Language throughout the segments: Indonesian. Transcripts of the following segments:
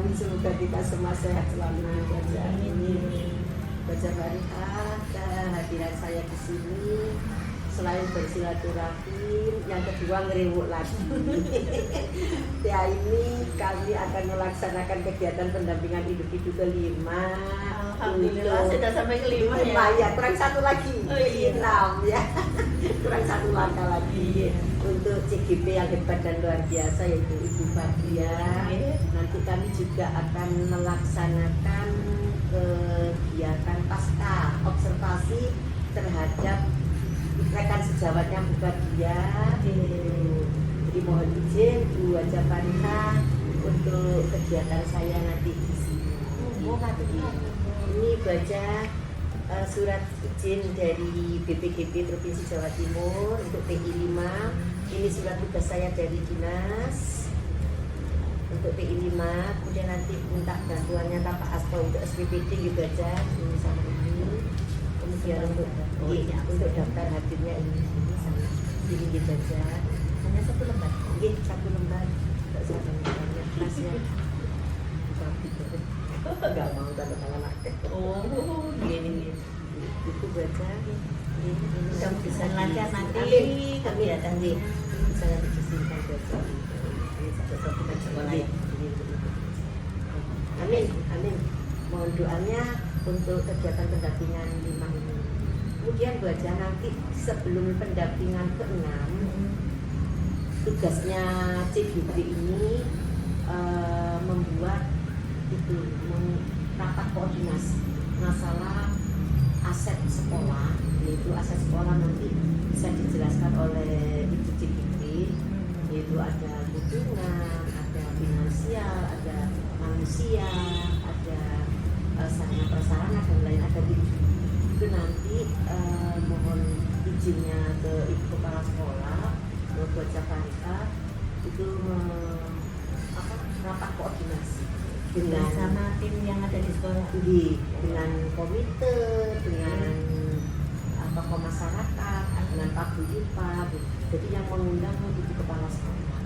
Amin, semoga kita semua sehat selalu. Baca Barokah, kehadiran saya di sini selain bersilaturahim, yang kedua ngerewuk lagi. Ya, ini kami akan melaksanakan kegiatan pendampingan individu kelima. Alhamdulillah sudah sampai kelima ya. Ya, kurang satu lagi. Oh, iya. 6 ya. Kurang satu langkah lagi. Iya. Untuk CGP yang hebat dan luar biasa yaitu Ibu Fadia. Nanti kami juga akan melaksanakan kegiatan pasca observasi terhadap rekan sejawatnya Bu Fadia. Jadi mohon izin Bu Haja Farina untuk kegiatan saya nanti di sini. Ini baca surat izin dari BPGB Provinsi Jawa Timur untuk PI 5. Ini surat tugas saya dari dinas untuk PI 5. Kemudian nanti minta bantuannya Pak Asto untuk SPPD dibaca ini sama ini. Kemudian untuk daftar hadirnya ini sama ini dibaca. Hanya satu lembar. Ini satu lembar. Tidak usah banyak kelasnya. Enggak mau tanda tangan aja. Oh, gini. Itu baca ini Mudah bisa lancar nanti kegiatan ini saya diizinkan baca ini satu-satu sekolah ya. Amin, amin. Mohon doanya untuk kegiatan pendampingan 5 ini. Kemudian baca nanti sebelum pendampingan ke-6 tugasnya CGP ini membuat itu rapat koordinasi masalah aset sekolah, yaitu aset sekolah nanti bisa dijelaskan oleh Ibu CGP, yaitu ada lingkungan, ada finansial, ada manusia, ada sarana prasarana dan lain, ada itu nanti mohon izinnya ke Ibu Kepala Sekolah buat Jakarta itu rapat koordinasi dengan sama tim yang ada di sekolah. Dengan komite, dengan tokoh masyarakat, dengan Pak Buyupa. Jadi yang mengundang Ibu Kepala Sekolah.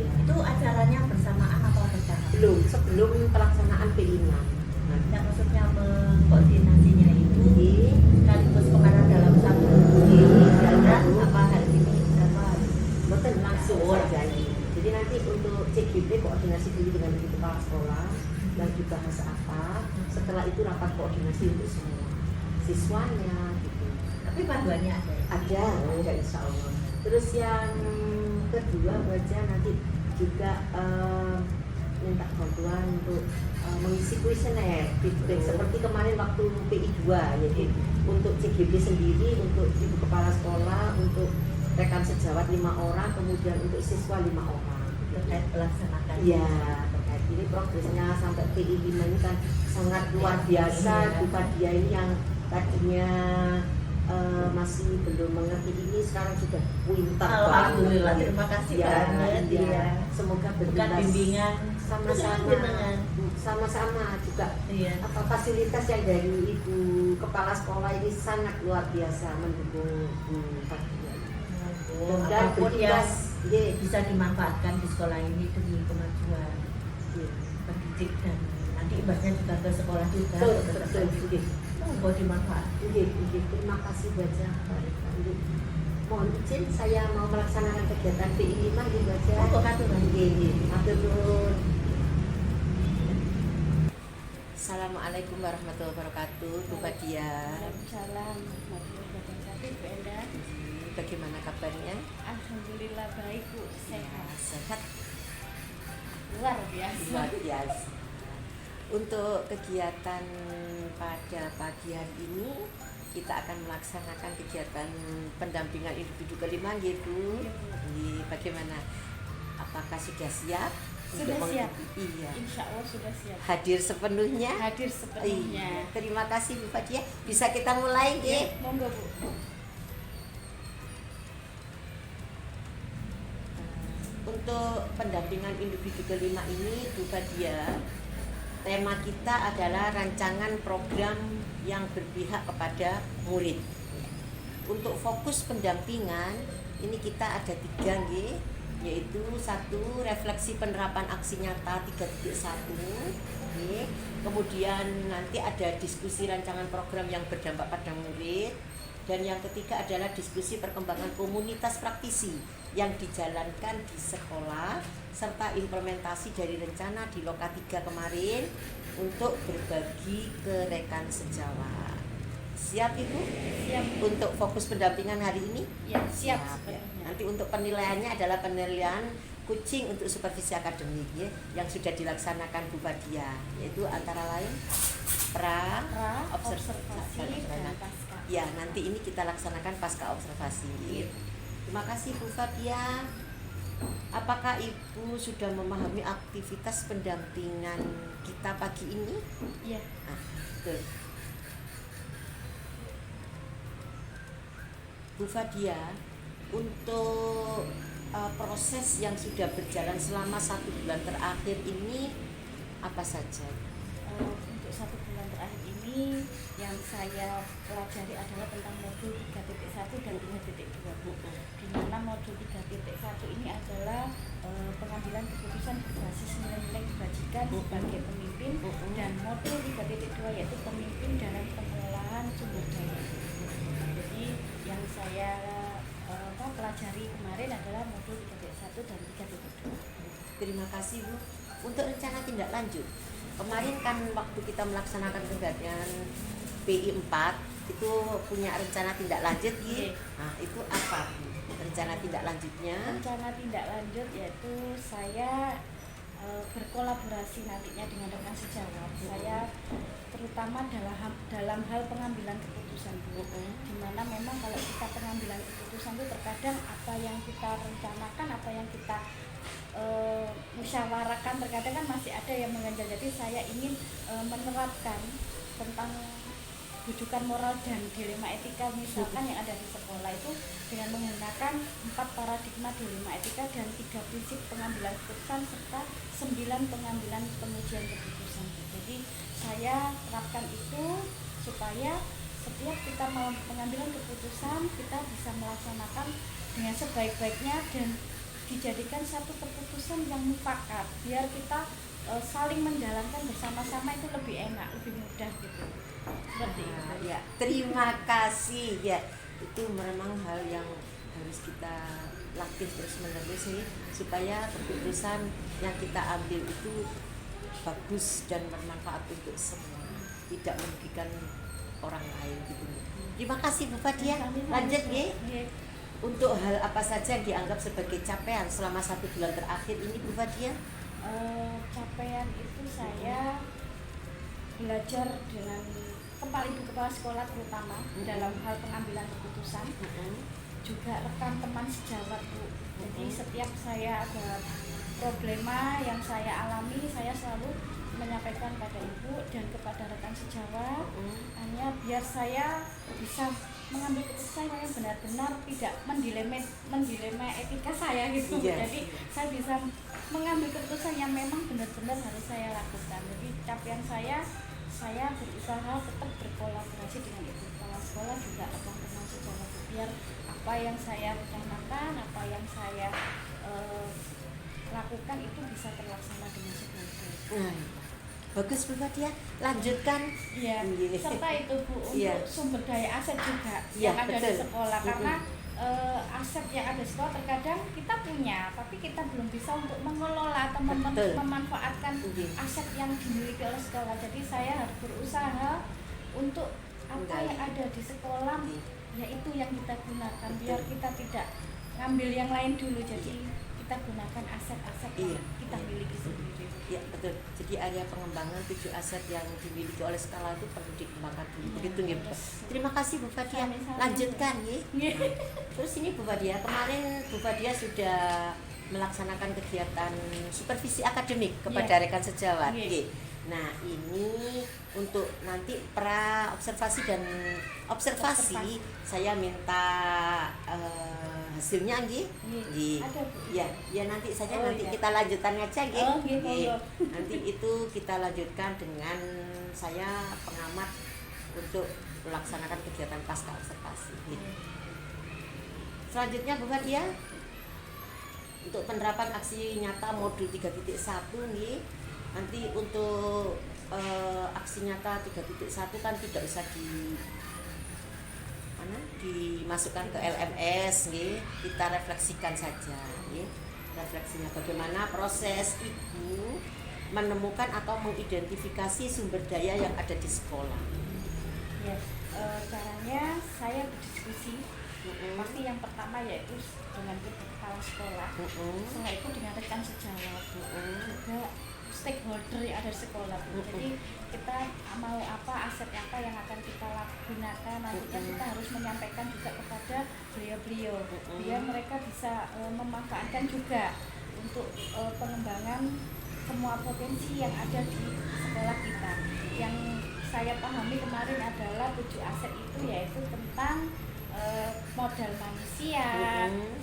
Ya. Itu acaranya bersamaan atau bertahap? Belum, sebelum pelaksanaan P5. Nah, maksudnya mengkoordinasinya itu sekaligus kemana dalam satu jalan apa hari ini apa betul langsung saja ini. Jadi nanti untuk CGP koordinasi dulu dengan Ibu Kepala Sekolah yang dibahas apa. Setelah itu rapat koordinasi untuk semua siswanya gitu. tapi panduannya ada ya? Ada insya Allah. Terus yang kedua baca nanti juga minta bantuan untuk mengisi kuesioner feedback seperti kemarin waktu PI 2 yaitu untuk CGP sendiri, untuk Ibu Kepala Sekolah, untuk rekan sejawat 5 orang, kemudian untuk siswa 5 orang terkait pelaksanaan. ya terkait ini progresnya sampai PI 5 ini kan sangat luar biasa. Bu Fadia ini yang tadinya masih belum mengerti ini sekarang sudah pintar banget. Alhamdulillah, terima kasih banget ya. Semoga Bukan bertugas bimbingan sama-sama juga iya. apa fasilitas yang dari Ibu Kepala Sekolah ini sangat luar biasa mendukung Bu Fadia. Dan Apapun yang bertugas bisa dimanfaatkan di sekolah ini demi kemajuan pendidik dan nanti ibaratnya juga ke sekolah juga. Betul. Mau dimanfaatkan. Terima kasih baca. Mohon izin saya mau melaksanakan kegiatan PI 5 di baca. Matur nuwun. Assalamualaikum warahmatullahi wabarakatuh, Bu Fadia. Waalaikumsalam warahmatullahi wabarakatuh, Bu Endah. Bagaimana kabarnya? Alhamdulillah baik, Bu. Sehat. Sehat. Luar biasa. Luar biasa. Untuk kegiatan pada pagi hari ini kita akan melaksanakan kegiatan pendampingan individu kelima gitu. Bagaimana? Apakah sudah siap? Sudah siap. Iya. Insya Allah sudah siap. Hadir sepenuhnya. Hadir sepenuhnya. Terima kasih Bu Fadia. Bisa kita mulai, Ya, monggo, Bu. Untuk pendampingan individu kelima ini Bu Fadia, tema kita adalah rancangan program yang berpihak kepada murid. Untuk fokus pendampingan ini kita ada 3 nggih. yaitu satu refleksi penerapan aksi nyata 3.1. Oke. Kemudian nanti ada diskusi rancangan program yang berdampak pada murid. Dan yang ketiga adalah diskusi perkembangan komunitas praktisi yang dijalankan di sekolah serta implementasi dari rencana di Loka 3 kemarin untuk berbagi ke rekan sejawat. Siap Ibu? Siap. Untuk fokus pendampingan hari ini? Ya, siap. Ya. sepenuhnya. Nanti untuk penilaiannya adalah penilaian kucing untuk supervisi akademik ya, yang sudah dilaksanakan Bu Fadia, yaitu antara lain pra, Observasi dan pasca. Ya, nanti ini kita laksanakan pasca observasi. Terima kasih Bu Fadia. Apakah Ibu sudah memahami aktivitas pendampingan kita pagi ini? Iya. Nah, betul. Bu Fadia, untuk proses yang sudah berjalan selama 1 bulan terakhir ini apa saja? Untuk 1 bulan terakhir ini yang saya pelajari adalah tentang modul 3.1 dan 3.2. Di mana modul 3.1 ini adalah pengambilan keputusan berbasis nilai-nilai kebajikan sebagai pemimpin, dan modul 3.2 yaitu pemimpin dalam pengelolaan sumber daya. Jadi yang saya pelajari kemarin adalah modul 3.1 dan 3.2. Terima kasih Bu. Untuk rencana tindak lanjut, kemarin kan waktu kita melaksanakan kegiatan PI 4 itu punya rencana tindak lanjut Iya. Nah, itu apa Bu? Rencana tindak lanjutnya? Rencana tindak lanjut yaitu saya berkolaborasi nantinya dengan rekan sejawat. Saya terutama dalam hal pengambilan keputusan, Bu. Di mana memang kalau kita pengambilan keputusan itu terkadang apa yang kita rencanakan, apa yang kita musyawarahkan, terkadang kan masih ada yang mengganjal. Jadi saya ingin menerapkan tentang bujukan moral dan dilema etika misalkan yang ada di sekolah itu dengan menggunakan 4 paradigma dilema etika dan 3 prinsip pengambilan keputusan serta 9 pengambilan pengujian keputusan. Jadi saya terapkan itu supaya setiap kita mau pengambilan keputusan kita bisa melaksanakan dengan sebaik-baiknya dan dijadikan satu keputusan yang mufakat, biar kita saling menjalankan bersama-sama itu lebih enak, lebih mudah gitu. Seperti itu. Ya, terima kasih ya. Itu memang hal yang harus kita latih terus-menerus nih, supaya keputusan yang kita ambil itu bagus dan bermanfaat untuk semua, tidak merugikan orang lain gitu. Terima kasih Bu Fadia. Lanjut ya. Untuk hal apa saja yang dianggap sebagai capaian selama 1 bulan terakhir ini Bu Fadia? Capaian itu saya belajar dengan kepala ibu kepala sekolah terutama dalam hal pengambilan keputusan, juga rekan teman sejawat Bu. Jadi setiap saya ada problema yang saya alami, saya selalu menyampaikan pada ibu dan kepada rekan sejawat, hanya biar saya bisa mengambil keputusan yang benar-benar tidak mendilema etika saya gitu. Yes. Jadi saya bisa mengambil keputusan yang memang benar-benar harus saya lakukan. Jadi capaian saya berusaha tetap berkolaborasi dengan ibu kepala sekolah juga teman-teman sejawat, biar apa yang saya rencanakan, apa yang saya lakukan itu bisa terlaksana dengan sebaik-baiknya. Bagus Bu Fadia, lanjutkan. Iya, serta itu Bu untuk Iya. sumber daya aset juga Iya, yang ada betul. di sekolah, karena aset yang ada di sekolah terkadang kita punya, tapi kita belum bisa untuk mengelola atau Betul. memanfaatkan Iya. aset yang dimiliki oleh sekolah. Jadi saya harus berusaha untuk apa yang ada di sekolah, yaitu yang kita gunakan, biar kita tidak ngambil yang lain dulu. Jadi kita gunakan aset-aset yang Iya. kita miliki sendiri. Ya betul. Jadi area pengembangan 7 aset yang dimiliki oleh skala itu perlu dikembangkan dulu. Iya, Begitu ya Bu. terus. Terima kasih Bu Fadia. Sama-sama. Lanjutkan ya. Iya. Terus ini Bu Fadia, kemarin Bu Fadia sudah melaksanakan kegiatan supervisi akademik kepada rekan sejawat. Iya. Nggih. Nah, ini untuk nanti pra observasi dan observasi saya minta hasilnya nggih. Nggih. Ada Bu. Ya, ya nanti saja Oh, nanti iya. kita lanjutkan aja nggih. Oh, nggih, Nggih. monggo. Nanti itu kita lanjutkan dengan saya pengamat untuk melaksanakan kegiatan pasca observasi. Nggih. Selanjutnya Bu Fadia. untuk penerapan aksi nyata modul 3.1 nih. Nanti untuk aksi nyata 3.1 kan tidak usah dimasukkan ke LMS nih. Kita refleksikan saja nih. Refleksinya bagaimana proses ibu menemukan atau mengidentifikasi sumber daya yang ada di sekolah. Ya, caranya saya berdiskusi. Pasti yang pertama yaitu dengan kepala sekolah. Setelah itu dengan rekan sejawat, juga stakeholder yang ada di sekolah. Jadi kita mau apa, aset apa yang akan kita gunakan, nantinya kita harus menyampaikan juga kepada beliau-beliau biar mereka bisa memanfaatkan juga untuk pengembangan semua potensi yang ada di sekolah kita. Yang saya pahami kemarin adalah 7 aset itu yaitu tentang modal manusia,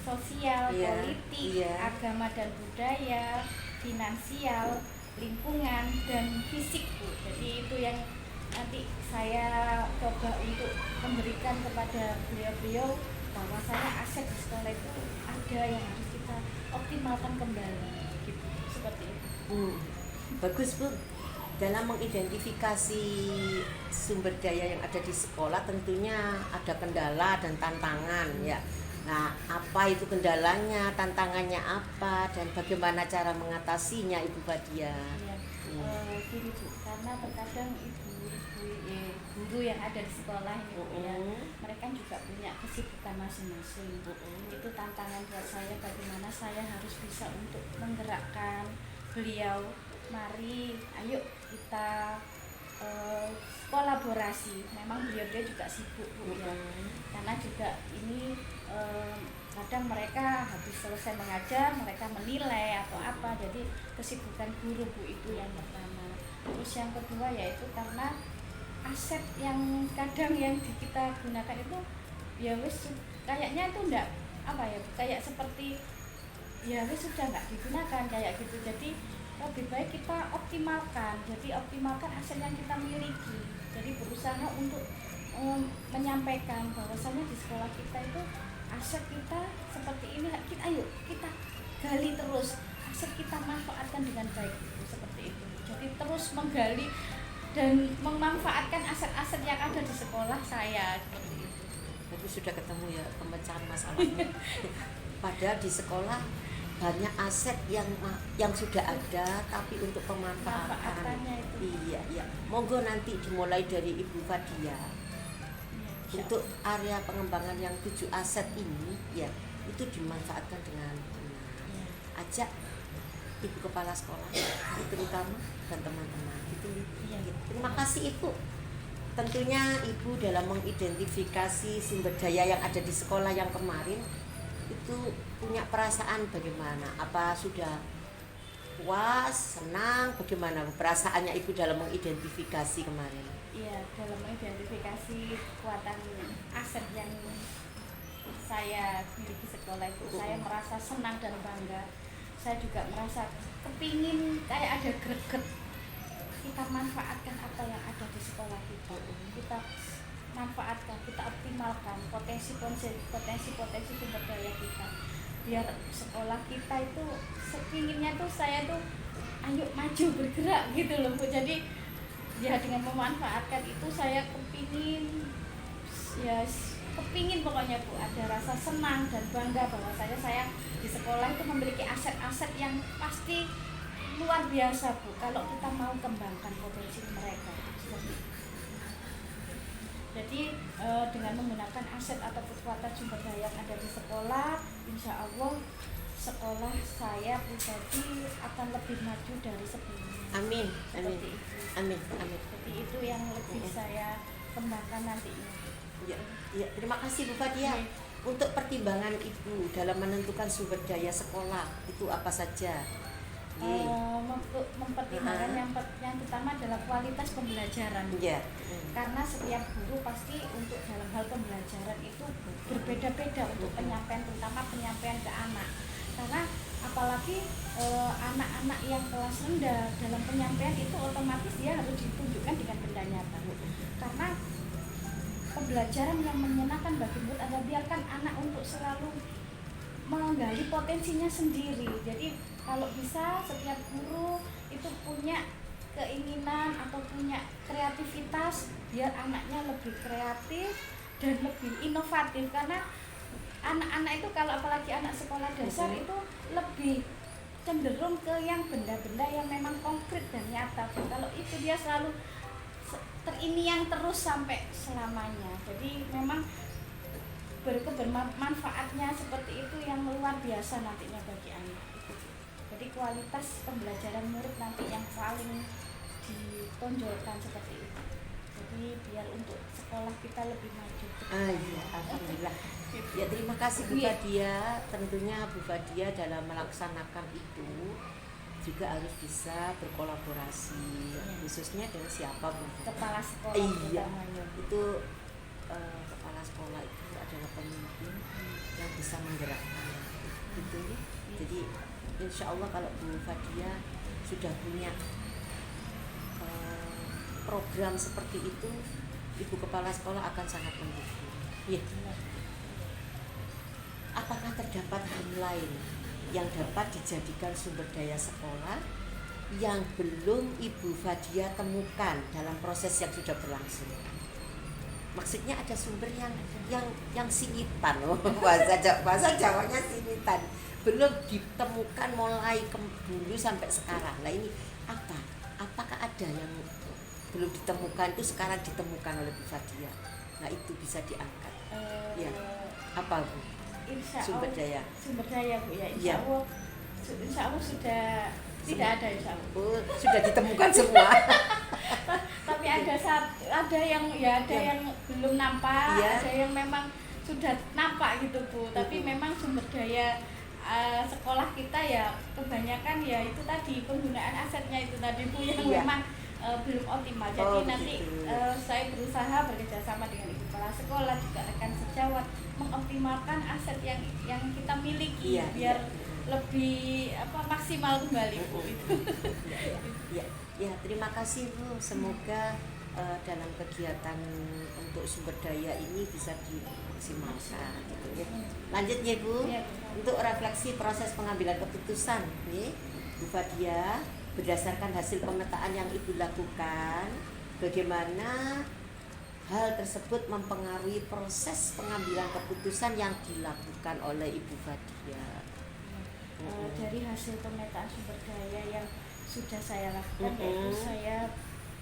sosial, politik, agama dan budaya, finansial, lingkungan, dan fisik, Bu. Jadi itu yang nanti saya coba untuk memberikan kepada beliau-beliau bahwa saya aset di sekolah itu ada yang harus kita optimalkan kembali, gitu. Seperti itu. Bagus, Bu. Dalam mengidentifikasi sumber daya yang ada di sekolah tentunya ada kendala dan tantangan ya. Nah, apa itu kendalanya, tantangannya apa, dan bagaimana cara mengatasinya, Ibu Fadia? Ya, gini Bu, karena terkadang guru yang ada di sekolah ini ya, mereka juga punya kesibukan masing-masing. Itu tantangan buat saya, bagaimana saya harus bisa untuk menggerakkan beliau. Mari, ayo kita kolaborasi. Memang beliau juga sibuk, Bu, ya. Karena juga ini kadang mereka habis selesai mengajar, mereka menilai atau apa. Jadi kesibukan guru, Bu, itu yang pertama. Terus yang kedua yaitu karena aset yang kadang yang kita gunakan itu ya wis kayaknya itu enggak apa ya, kayak seperti ya wis sudah enggak digunakan kayak gitu. Jadi lebih baik kita optimalkan. Jadi optimalkan aset yang kita miliki. Jadi berusaha untuk menyampaikan bahwasannya di sekolah kita itu aset kita seperti ini. Ayo kita gali terus, aset kita manfaatkan dengan baik, seperti itu. Jadi terus menggali dan memanfaatkan aset-aset yang ada di sekolah saya, seperti itu. Jadi sudah ketemu ya pemecahan masalahnya. Padahal di sekolah banyak aset yang sudah ada, tapi untuk pemanfaatan. Iya. Monggo nanti dimulai dari Ibu Fadia. Untuk area pengembangan yang 7 aset ini, ya itu dimanfaatkan dengan benar. Ajak Ibu Kepala Sekolah, terutama dan teman-teman. Terima kasih Ibu. Tentunya Ibu dalam mengidentifikasi sumber daya yang ada di sekolah yang kemarin itu punya perasaan bagaimana? Apa sudah puas, senang? Bagaimana perasaannya Ibu dalam mengidentifikasi kemarin? Iya, dalam mengidentifikasi kekuatan aset yang saya miliki sekolah itu, saya merasa senang dan bangga. Saya juga merasa kepingin kayak ada greget. Kita manfaatkan apa yang ada di sekolah kita. Kita manfaatkan, kita optimalkan potensi sumber daya kita biar sekolah kita itu sepinginnya tuh saya tuh ayo maju bergerak gitu loh, Bu. Jadi ya dengan memanfaatkan itu saya kepingin pokoknya, Bu, ada rasa senang dan bangga bahwa saya di sekolah itu memiliki aset-aset yang pasti luar biasa, Bu, kalau kita mau kembangkan potensi mereka. Jadi dengan menggunakan aset atau kekuatan sumber daya yang ada di sekolah, insya Allah sekolah saya pribadi akan lebih maju dari sebelumnya. Amin. Jadi itu yang lebih saya kembangkan nantinya. Ya, terima kasih Bu Fadia. Untuk pertimbangan Ibu dalam menentukan sumber daya sekolah itu apa saja? Mempertimbangkan yang pertama adalah kualitas pembelajaran. Karena setiap guru pasti untuk dalam hal pembelajaran itu berbeda-beda untuk penyampaian, terutama penyampaian ke anak. Karena apalagi anak-anak yang kelas rendah dalam penyampaian itu otomatis dia harus ditunjukkan dengan benda nyata. Karena pembelajaran yang menyenangkan bagi murid adalah biarkan anak untuk selalu menggali potensinya sendiri. Jadi kalau bisa setiap guru itu punya keinginan atau punya kreativitas biar anaknya lebih kreatif dan lebih inovatif, karena anak-anak itu kalau apalagi anak sekolah dasar itu lebih cenderung ke yang benda-benda yang memang konkret dan nyata. Kalau itu dia selalu teriniang terus sampai selamanya. Jadi memang bermanfaatnya seperti itu yang luar biasa nantinya bagi anak. Jadi kualitas pembelajaran murid nanti yang paling ditonjolkan seperti itu. Jadi biar untuk sekolah kita lebih maju. Iya, alhamdulillah. Ya, terima kasih Bu Fadia. Tentunya Bu Fadia dalam melaksanakan itu juga harus bisa berkolaborasi, khususnya dengan siapa Bu? Kepala sekolah. Iya, utamanya. itu kepala sekolah itu adalah pemimpin yang bisa menggerakkan gitu ya. Jadi insya Allah kalau Bu Fadia sudah punya program seperti itu, Ibu Kepala Sekolah akan sangat mendukung. Ya. Apakah terdapat hal lain yang dapat dijadikan sumber daya sekolah yang belum Ibu Fadia temukan dalam proses yang sudah berlangsung? Maksudnya ada sumber yang singitan, bahasa Jawanya singitan, belum ditemukan mulai dulu sampai sekarang. Nah ini apa? Apakah ada yang belum ditemukan itu sekarang ditemukan oleh Bu Fadia? Nah itu bisa diangkat. Ya, apa Bu? Sumber daya Bu ya. Insya Allah sudah tidak ada insya Allah. Oh, sudah ditemukan semua. Tapi ada yang yang belum nampak, ada yang memang sudah nampak gitu Bu. Tapi memang sumber daya sekolah kita ya kebanyakan ya itu tadi penggunaan asetnya itu tadi Bu yang memang belum optimal. Jadi nanti saya berusaha bekerjasama dengan Ibu Kepala Sekolah juga rekan sejawat mengoptimalkan aset yang kita miliki biar lebih maksimal kembali Bu. Ya, terima kasih Bu. Semoga dalam kegiatan untuk sumber daya ini bisa dimaksimalkan gitu ya. Lanjut ya Bu. Untuk refleksi proses pengambilan keputusan nih Bu Fadia, berdasarkan hasil pemetaan yang Ibu lakukan, bagaimana hal tersebut mempengaruhi proses pengambilan keputusan yang dilakukan oleh Ibu Fadia? Dari hasil pemetaan sumber daya yang sudah saya lakukan, yaitu saya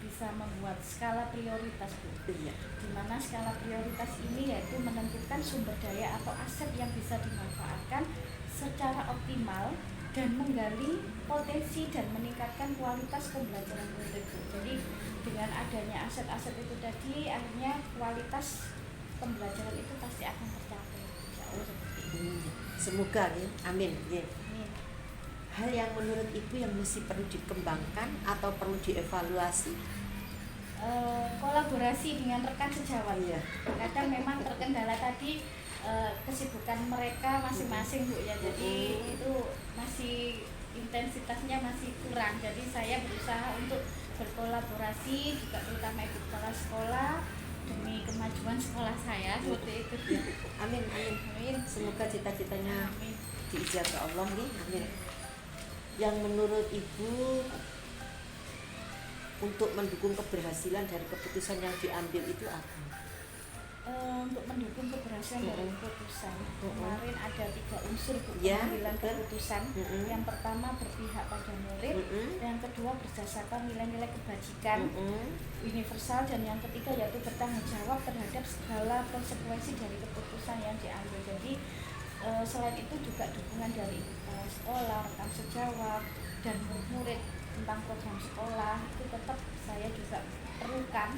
bisa membuat skala prioritas Bu. Di mana skala prioritas ini yaitu menentukan sumber daya atau aset yang bisa dimanfaatkan secara optimal dan menggali potensi dan meningkatkan kualitas pembelajaran murid. Jadi dengan adanya aset-aset itu tadi, akhirnya kualitas pembelajaran itu pasti akan tercapai. Insya Allah seperti itu. Semoga ya, amin. Ya. Hal yang menurut Ibu yang mesti perlu dikembangkan atau perlu dievaluasi? Kolaborasi dengan rekan sejawat. Kadang memang terkendala tadi kesibukan mereka masing-masing Bu ya. Jadi itu masih intensitasnya masih kurang. Jadi saya berusaha untuk berkolaborasi juga terutama Ibu Kepala Sekolah demi kemajuan sekolah saya seperti itu. Amin. Semoga cita-citanya diijabah Allah nih. Amin. Yang menurut Ibu untuk mendukung keberhasilan dari keputusan yang diambil itu apa? Untuk mendukung keberhasilan dari keputusan kemarin ada 3 unsur pengambilan keputusan. Yang pertama berpihak pada murid, yang kedua berdasarkan nilai-nilai kebajikan universal, dan yang ketiga yaitu bertanggung jawab terhadap segala konsekuensi dari keputusan yang diambil. Jadi selain itu juga dukungan dari sekolah, rekan sejawat dan murid tentang program sekolah itu tetap saya juga perlukan,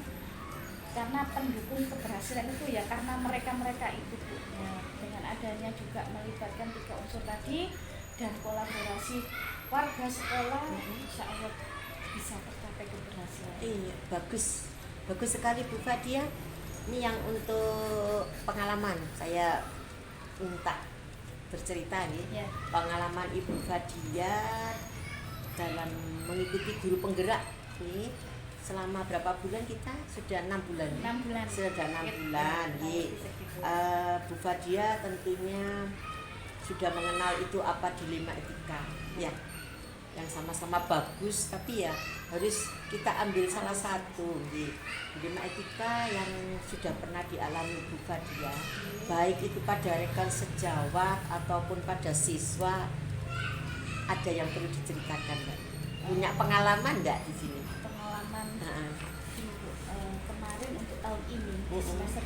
karena pendukung keberhasilan itu ya karena mereka itu Bu. Ya, dengan adanya juga melibatkan 3 unsur tadi dan kolaborasi warga sekolah, insya Allah bisa tercapai keberhasilan. Iya, bagus sekali Bu Fadia. Ini yang untuk pengalaman saya minta bercerita nih, pengalaman Ibu Fadia dalam mengikuti guru penggerak nih. Selama berapa bulan kita? Sudah 6 bulan. 6 bulan. Sudah 6 bulan. Bu Fadia tentunya sudah mengenal itu apa dilema etika ya, yang sama-sama bagus, tapi ya harus kita ambil salah satu gitu. Dilema etika yang sudah pernah dialami Bu Fadia, baik itu pada rekan sejawat ataupun pada siswa, ada yang perlu diceritakan Mbak? Punya pengalaman nggak di sini? Pengalaman Nah, kemarin untuk tahun ini semester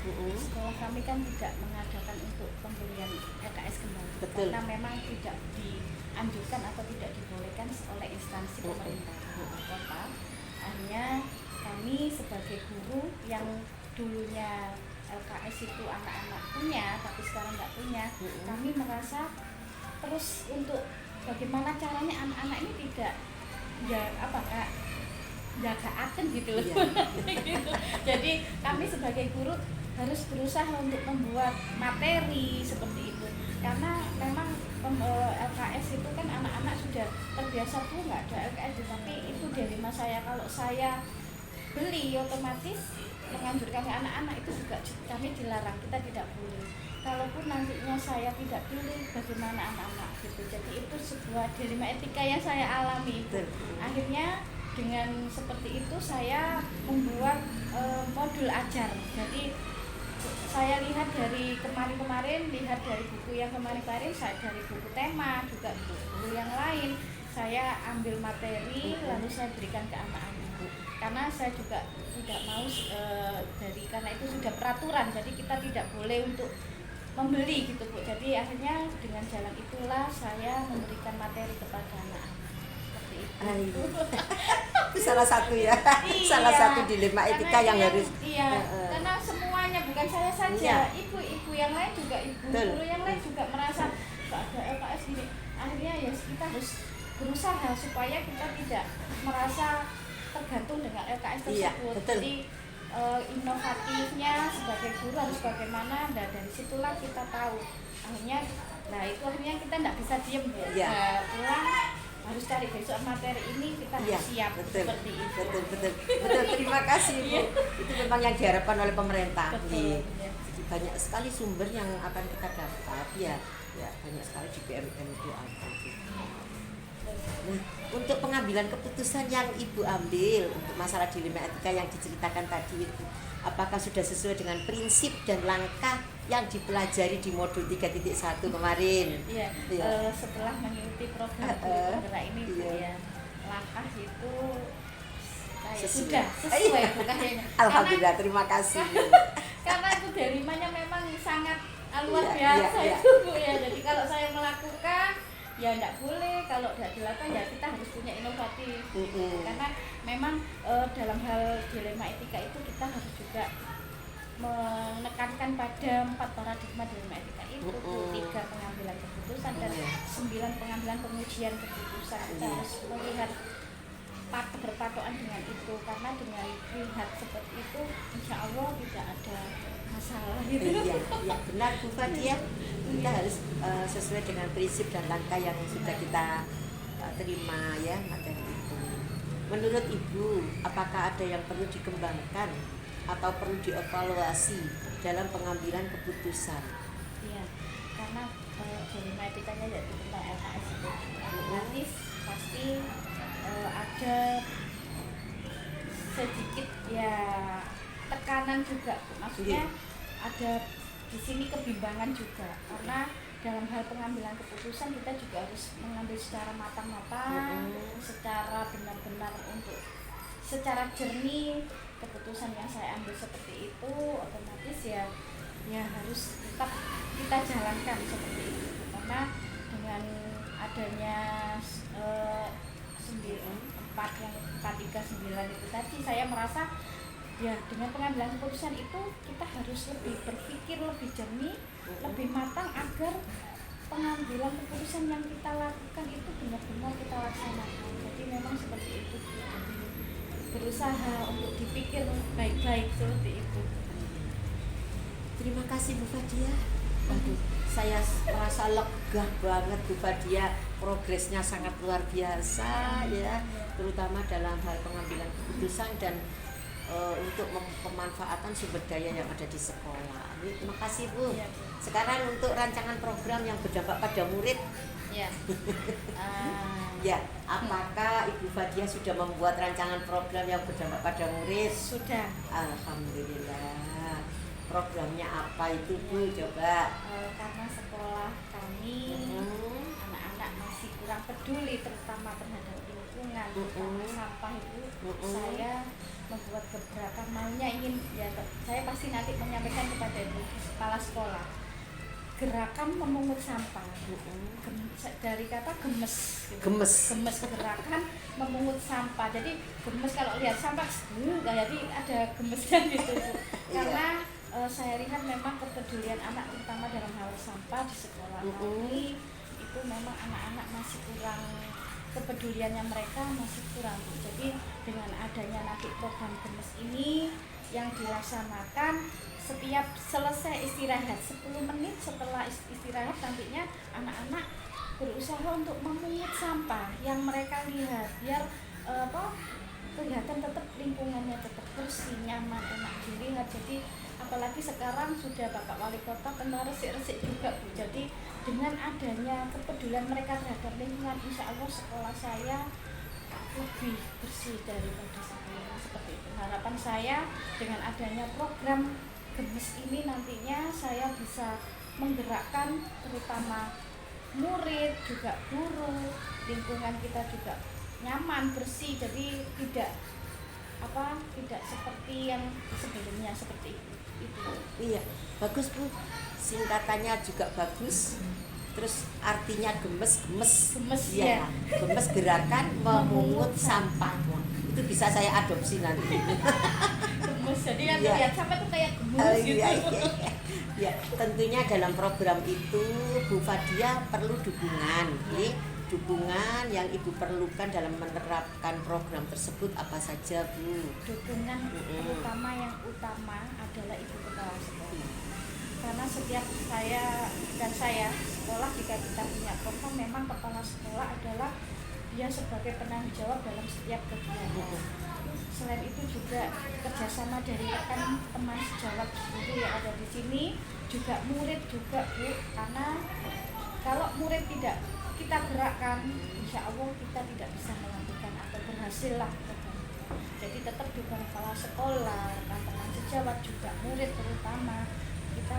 2 sekolah kami kan tidak mengadakan untuk pembelian LKS kembali. Betul. Karena memang tidak dianjurkan atau tidak dibolehkan oleh instansi pemerintah kota. Akhirnya kami sebagai guru yang dulunya LKS itu anak-anak punya tapi sekarang nggak punya, kami merasa terus untuk bagaimana caranya anak-anak ini tidak ya apa Kak, jaga aten gitu loh. Gitu. Jadi kami sebagai guru harus berusaha untuk membuat materi seperti itu, karena memang LKS itu kan anak-anak sudah terbiasa tuh nggak ada LKS, tapi itu dilema saya, kalau saya beli otomatis menganjurkan ke anak-anak itu juga kami dilarang, kita tidak boleh. Kalaupun nantinya saya tidak pilih, bagaimana anak-anak gitu. Jadi itu sebuah dilema etika yang saya alami itu. Akhirnya dengan seperti itu saya membuat modul ajar. Jadi saya lihat dari kemarin-kemarin, lihat dari buku yang kemarin-kemarin, saya dari buku tema juga buku yang lain, saya ambil materi lalu saya berikan ke anak-anak. Karena saya juga tidak mau karena itu sudah peraturan, jadi kita tidak boleh untuk membeli gitu Bu. Jadi akhirnya dengan jalan itulah saya memberikan materi kepada anak-anak seperti itu. Itu salah satu ya, Iya, salah satu dilema etika yang harus. Iya, karena semuanya bukan saya saja, Iya. ibu-ibu yang lain juga, ibu Betul. guru yang lain juga merasa kok ada LKS gini. Akhirnya ya kita harus berusaha supaya kita tidak merasa tergantung dengan LKS Iya, tersebut. betul. Jadi inovatifnya sebagai guru harus bagaimana, dan dari situlah kita tahu. Akhirnya, nah itu akhirnya kita tidak bisa diem Bu. Iya. Nah, pulang harus cari besok materi ini, kita harus Iya, siap betul, seperti itu. betul. Terima kasih Bu. Itu memang yang diharapkan oleh pemerintah. Betul, Iya. ya. Jadi banyak sekali sumber yang akan kita dapat ya, banyak sekali di BMM itu ada. Nah, untuk pengambilan keputusan yang Ibu ambil untuk masalah dilema etika yang diceritakan tadi itu, apakah sudah sesuai dengan prinsip dan langkah yang dipelajari di modul 3.1 kemarin? Iya, Iya. setelah mengikuti program penggerak ini Bu, Iya. ya, langkah itu kayak Sesuai. sudah sesuai Bu kayaknya. Alhamdulillah, terima kasih. Karena itu dilemanya memang sangat luar Iya, biasa iya. itu Bu ya. Jadi kalau saya melakukan ya tidak boleh, kalau tidak dilakukan ya kita harus punya inovatif. Karena memang dalam hal dilema etika itu kita harus juga menekankan pada 4 paradigma dilema etika itu, 3 pengambilan keputusan dan 9 pengambilan pengujian keputusan. Kita harus melihat berpatokan dengan itu, karena dengan lihat seperti itu insya Allah tidak ada masalah gitu. Iya, benar Bu Fadia. Kita harus sesuai dengan prinsip dan langkah yang sudah kita terima ya materi itu. Menurut Ibu, apakah ada yang perlu dikembangkan atau perlu dievaluasi dalam pengambilan keputusan? Iya, karena dilema etikanya yaitu tentang LKS itu otomatis pasti ada sedikit ya tekanan juga, maksudnya ada di sini kebimbangan juga, karena dalam hal pengambilan keputusan kita juga harus mengambil secara matang-matang, secara benar-benar untuk secara jernih. Keputusan yang saya ambil seperti itu otomatis ya harus tetap kita jalankan seperti itu, karena dengan adanya 439 itu tadi saya merasa ya dengan pengambilan keputusan itu kita harus lebih berpikir lebih jernih, lebih matang agar pengambilan keputusan yang kita lakukan itu benar-benar kita laksanakan. Jadi memang seperti itu, berusaha untuk dipikir baik-baik seperti itu. Terima kasih Bu Fadia. Waduh, saya merasa lega banget Bu Fadia, progresnya sangat luar biasa ya, terutama dalam hal pengambilan keputusan dan untuk pemanfaatan sumber daya yang ada di sekolah. Terima kasih Bu. Iya, Bu. Sekarang untuk rancangan program yang berdampak pada murid, Ya. ya, apakah Ibu Fadia sudah membuat rancangan program yang berdampak pada murid? Sudah. Alhamdulillah. Programnya apa itu Bu? Coba. Karena sekolah kami anak-anak masih kurang peduli terutama terhadap lingkungan, terutama sampah itu, saya membuat gebrakan maunya ingin ya saya pasti nanti menyampaikan kepada ibu kepala sekolah gerakan memungut sampah. Dari kata gemes gitu. Gemes gerakan memungut sampah. Jadi gemes kalau lihat sampah jadi ada gemesnya gitu Bu. Karena saya lihat memang kepedulian anak terutama dalam hal sampah di sekolah kami itu memang anak-anak masih kurang, kepeduliannya mereka masih kurang Bu. Jadi dengan adanya nanti program gemes ini yang dilaksanakan setiap selesai istirahat 10 menit setelah istirahat nantinya anak-anak berusaha untuk memungut sampah yang mereka lihat biar kelihatan tetap lingkungannya tetap bersih, nyaman, enak dilihat. Jadi apalagi sekarang sudah Bapak Wali Kota kena resik-resik juga Bu. Jadi dengan adanya kepedulian mereka terhadap lingkungan, insya Allah sekolah saya lebih bersih daripada sebelumnya. Seperti itu harapan saya dengan adanya program gemes ini nantinya saya bisa menggerakkan terutama murid juga guru, lingkungan kita juga nyaman bersih, jadi tidak seperti yang sebelumnya seperti itu. Iya, bagus Bu. Singkatannya juga bagus. Terus artinya gemes Ya. Gemes gerakan memungut sampah. Wah, itu bisa saya adopsi nanti. Gemes, jadi kan Iya. lihat sampah tuh kayak gemes gitu. Ya, tentunya dalam program itu Bu Fadia perlu dukungan. Dukungan yang Ibu perlukan dalam menerapkan program tersebut apa saja Bu? Dukungan terutama yang utama adalah Ibu Kepala Sekolah. Karena setiap saya sekolah jika kita punya program memang kepala sekolah adalah dia sebagai penanggung jawab dalam setiap kegiatan. Selain itu juga kerjasama dari rekan teman sejawat guru yang ada di sini, juga murid juga Bu. Karena kalau murid tidak kita gerakkan, insya Allah kita tidak bisa melanjutkan atau berhasil lah. Jadi tetap dukungan kepala sekolah, rekan teman sejawat juga murid terutama kita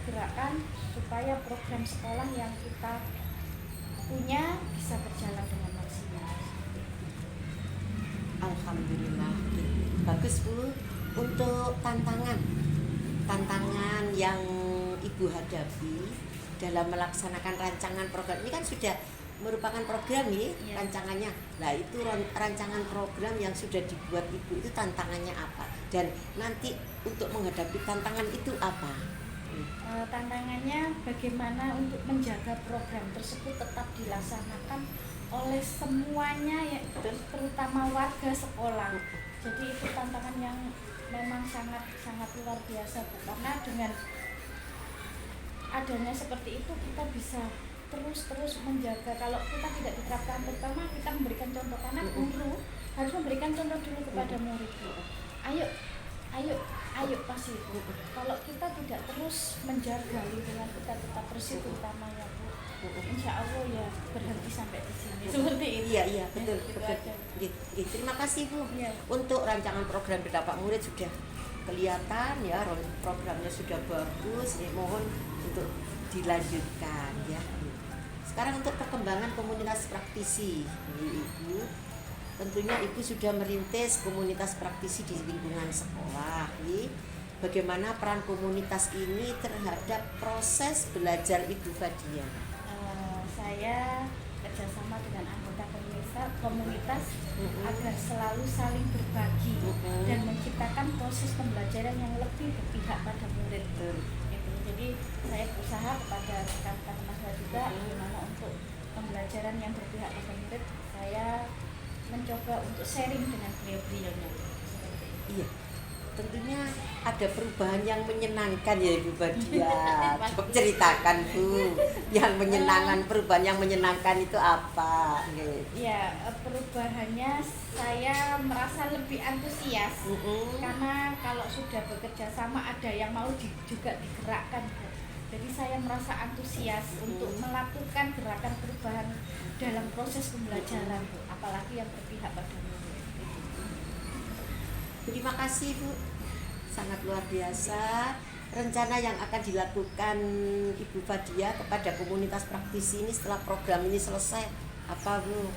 gerakkan supaya program sekolah yang kita punya bisa berjalan dengan maksimal. Alhamdulillah. Bagus Bu. Untuk tantangan yang Ibu hadapi dalam melaksanakan rancangan program ini kan sudah merupakan program nih rancangannya. Nah itu rancangan program yang sudah dibuat Ibu itu tantangannya apa? Dan nanti untuk menghadapi tantangan itu apa? Tantangannya bagaimana untuk menjaga program tersebut tetap dilaksanakan oleh semuanya ya, terutama warga sekolah. Jadi itu tantangan yang memang sangat luar biasa Bu. Karena dengan adanya seperti itu kita bisa terus menjaga. Kalau kita tidak diterapkan, pertama kita memberikan contoh karena guru harus memberikan contoh dulu kepada murid. Ayo pasti Bu. Kalau kita tidak terus menjaga lingkungan kita tetap bersih terutamanya Bu, insya Allah ya berhenti sampai di sini. Seperti itu. Iya betul. Terima kasih Bu. Ya. Untuk rancangan program berdampak murid sudah kelihatan ya, programnya sudah bagus. Mohon untuk dilanjutkan ya. Sekarang untuk perkembangan komunitas praktisi, Ibu. Tentunya Ibu sudah merintis komunitas praktisi di lingkungan sekolah. Bagaimana peran komunitas ini terhadap proses belajar Ibu Fadia? Saya kerjasama dengan anggota komunitas agar selalu saling berbagi dan menciptakan proses pembelajaran yang lebih berpihak pada murid. Gitu. Jadi saya berusaha kepada rekan-rekan mahasiswa juga bagaimana untuk pembelajaran yang berpihak pada murid. Saya mencoba untuk sharing dengan beliau-beliaunya. Iya. tentunya ada perubahan yang menyenangkan ya Ibu Badia. Coba ceritakan Bu, yang menyenangkan, perubahan yang menyenangkan itu apa? Ya, perubahannya saya merasa lebih antusias karena kalau sudah bekerja sama ada yang mau juga digerakkan, Bu. Jadi saya merasa antusias untuk melakukan gerakan perubahan dalam proses pembelajaran, Bu. Apalagi yang berpihak pada murid. Terima kasih Bu, sangat luar biasa. Rencana yang akan dilakukan Ibu Badia kepada komunitas praktisi ini setelah program ini selesai apa Bu?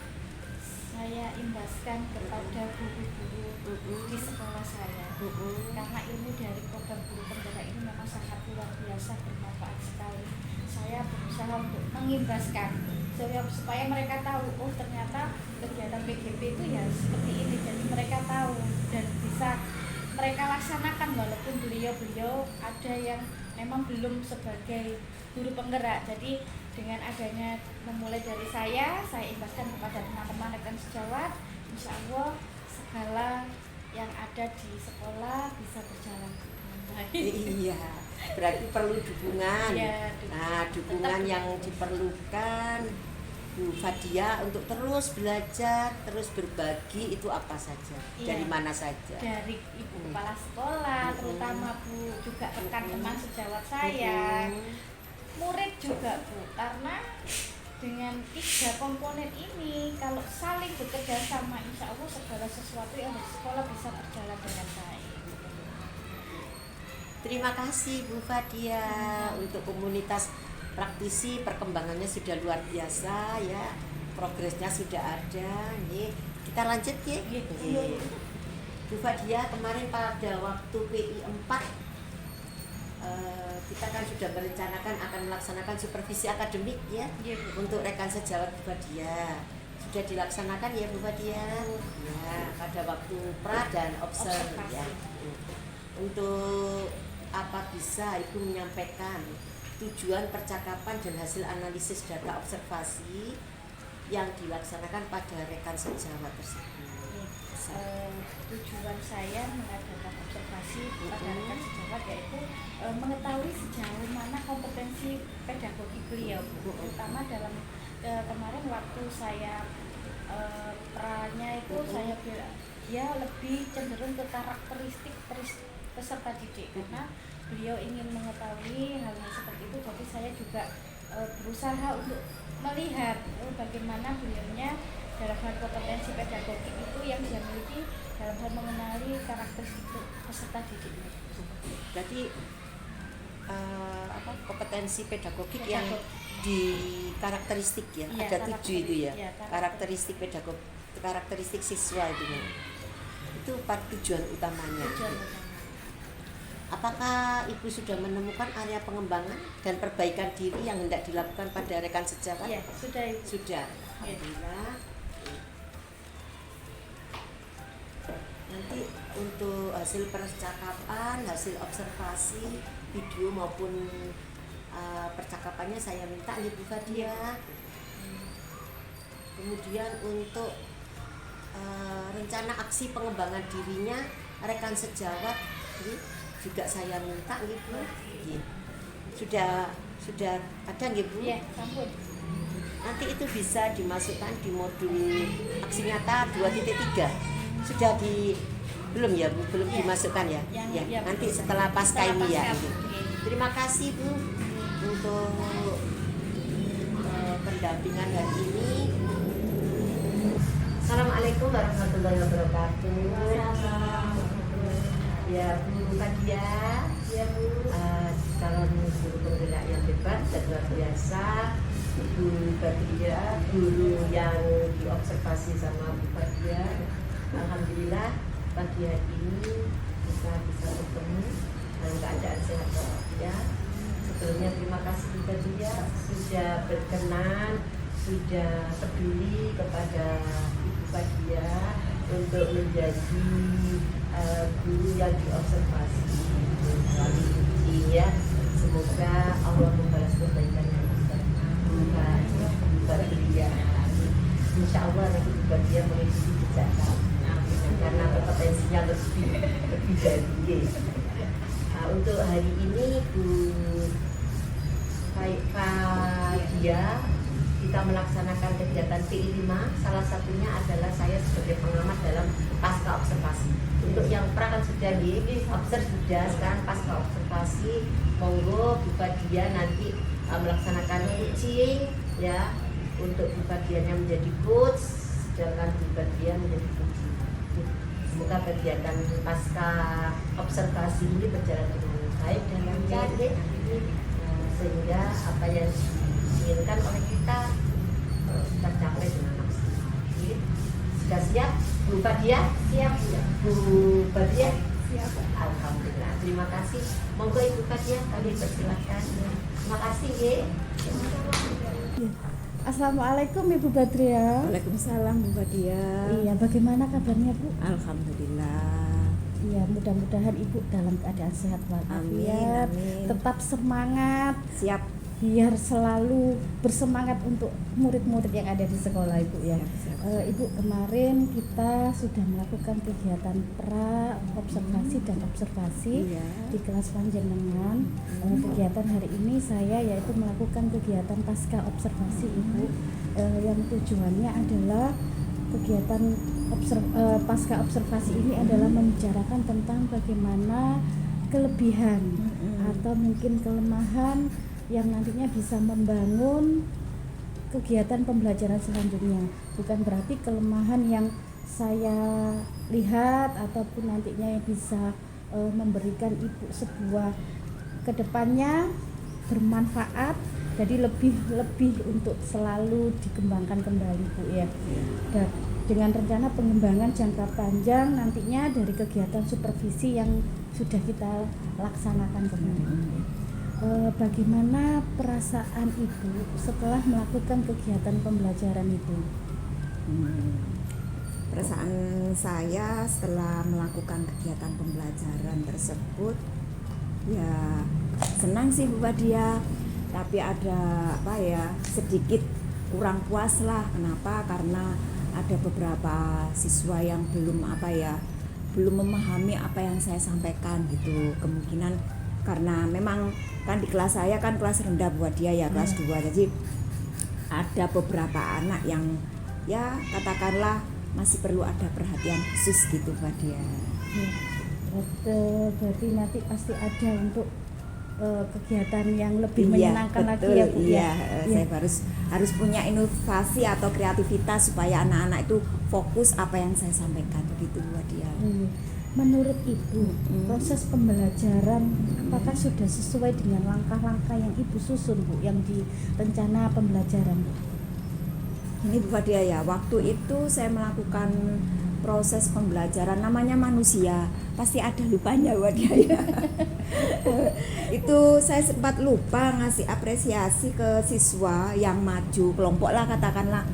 Saya imbaskan kepada guru-guru di sekolah saya karena ilmu dari program guru penggerak ini memang sangat luar biasa, bermanfaat sekali. Saya berusaha untuk mengimbaskan supaya mereka tahu, oh ternyata kegiatan PGP itu ya seperti ini, jadi mereka tahu dan bisa mereka laksanakan walaupun beliau ada yang memang belum sebagai guru penggerak. Jadi dengan adanya memulai dari saya imbaskan kepada teman-teman rekan sejawat, insya Allah segala yang ada di sekolah bisa berjalan dengan baik. Iya, berarti perlu dukungan. Ya, Nah, dukungan yang diperlukan Bu Badia untuk terus belajar, terus berbagi itu apa saja? Iya. Dari mana saja? Dari ibu kepala sekolah, terutama Bu, juga rekan teman sejawat saya, murid juga Bu, karena dengan 3 komponen ini kalau saling bekerja sama, insya Allah segala sesuatu yang di sekolah bisa berjalan dengan baik. Terima kasih Bu Badia untuk komunitas praktisi, perkembangannya sudah luar biasa ya, progresnya sudah ada. Nih, kita lanjut ya. Bu Badia, kemarin pada waktu PI 4 kita kan sudah merencanakan akan melaksanakan supervisi akademik ya, untuk rekan sejawat Bu Badia. Sudah dilaksanakan ya Bu Badia. Ya, pada waktu pra dan observ ya. Untuk apa bisa Ibu menyampaikan tujuan percakapan dan hasil analisis data observasi yang dilaksanakan pada rekan sejawat tersebut? Tujuan saya mengadakan observasi pada rekan sejawat yaitu mengetahui sejauh mana kompetensi pedagogi beliau, terutama dalam kemarin waktu saya pranya itu saya bilang dia lebih cenderung ke karakteristik peserta didik karena beliau ingin mengetahui hal-hal seperti itu, jadi saya juga berusaha untuk melihat bagaimana beliaunya dalam hal kompetensi pedagogik itu yang dia miliki dalam hal mengenali karakteristik peserta didik. Berarti kompetensi pedagogik yang di karakteristik ya, ada 7 itu ya, karakteristik pedagogik, karakteristik siswa itu tujuan utamanya. Apakah Ibu sudah menemukan area pengembangan dan perbaikan diri yang hendak dilakukan pada rekan sejawat? Ya, sudah. Sudah. Alhamdulillah. Nanti untuk hasil percakapan, hasil observasi, video maupun percakapannya saya minta Ibu Badia. Kemudian untuk rencana aksi pengembangan dirinya rekan sejawat juga saya minta Ibu. Sudah ada Ibu? Ya, sampun. Nanti itu bisa dimasukkan di modul aksi nyata 2.3. Sudah belum ya Bu? Belum dimasukkan ya? Ya, nanti setelah pasca ini ya. Terima kasih Bu untuk pendampingan hari ini. Assalamualaikum warahmatullahi wabarakatuh. Ya Bu Badia, ya Bu, calon guru penggerak yang hebat dan luar biasa. Bu Badia, guru yang diobservasi sama Bu Badia. Alhamdulillah pagi hari ini kita bisa bertemu dalam keadaan sehat walafiat. Sebelumnya terima kasih Bu Badia sudah berkenan, sudah peduli kepada Ibu Badia untuk menjadi guru yang diobservasi melalui uji ya. Semoga Allah membalas kebaikan yang buat dia. Insya Allah nanti juga dia mengikuti jejak kami karena kompetensinya lebih dari dia. Nah, untuk hari ini Bu Fadia kita melaksanakan kegiatan PI 5. Salah satunya adalah saya sebagai pengamat dalam pasca observasi. Untuk yang pra kan sudah observ sudah, sekarang pasca observasi monggo Bu Fadia nanti melaksanakan coaching ya, untuk Bu Fadianya menjadi coach, sedangkan Bu Fadia menjadi coach. Semoga kegiatan pasca observasi ini berjalan dengan baik dan lancar ya. Sehingga apa yang diinginkan oleh kita tercapai dengan maksimal. Sudah siap Bu Fadia? Siap Bu Fadia? Siap. Alhamdulillah, terima kasih. Monggo Ibu Fadia, kami persilakan. Terima kasih ya. Assalamualaikum Ibu Badria. Waalaikumsalam Bu Fadia. Iya, bagaimana kabarnya Bu? Alhamdulillah. Iya, mudah-mudahan Ibu dalam keadaan sehat walafiat, Amin. tetap semangat, Siap. biar selalu bersemangat untuk murid-murid yang ada di sekolah Ibu ya. Siap. Ibu, kemarin kita sudah melakukan kegiatan pra observasi dan observasi Iya. di kelas panjenengan. Kegiatan hari ini saya yaitu melakukan kegiatan pasca observasi Ibu, yang tujuannya adalah kegiatan pasca observasi ini adalah membicarakan tentang bagaimana kelebihan atau mungkin kelemahan yang nantinya bisa membangun kegiatan pembelajaran selanjutnya. Bukan berarti kelemahan yang saya lihat ataupun nantinya yang bisa memberikan Ibu sebuah kedepannya bermanfaat, jadi lebih untuk selalu dikembangkan kembali Bu ya. Dan dengan rencana pengembangan jangka panjang nantinya dari kegiatan supervisi yang sudah kita laksanakan kemarin. Bagaimana perasaan Ibu setelah melakukan kegiatan pembelajaran itu? Perasaan saya setelah melakukan kegiatan pembelajaran tersebut ya senang sih Bu Fadia, tapi ada sedikit kurang puas lah. Kenapa? Karena ada beberapa siswa yang belum memahami apa yang saya sampaikan gitu. Kemungkinan karena memang kan di kelas saya kan kelas rendah buat dia ya, kelas 2, jadi ada beberapa anak yang ya katakanlah masih perlu ada perhatian khusus gitu buat dia. Berarti nanti pasti ada untuk kegiatan yang lebih Iya, menyenangkan betul, lagi ya Bu iya, ya. saya harus punya inovasi atau kreativitas supaya anak-anak itu fokus apa yang saya sampaikan begitu buat dia. Menurut Ibu, proses pembelajaran apakah sudah sesuai dengan langkah-langkah yang Ibu susun Bu, yang di rencana pembelajaran Bu? Ini Bu Fadia ya, waktu itu saya melakukan proses pembelajaran, namanya manusia pasti ada lupanya buat dia ya. Itu saya sempat lupa ngasih apresiasi ke siswa yang maju kelompok lah katakanlah,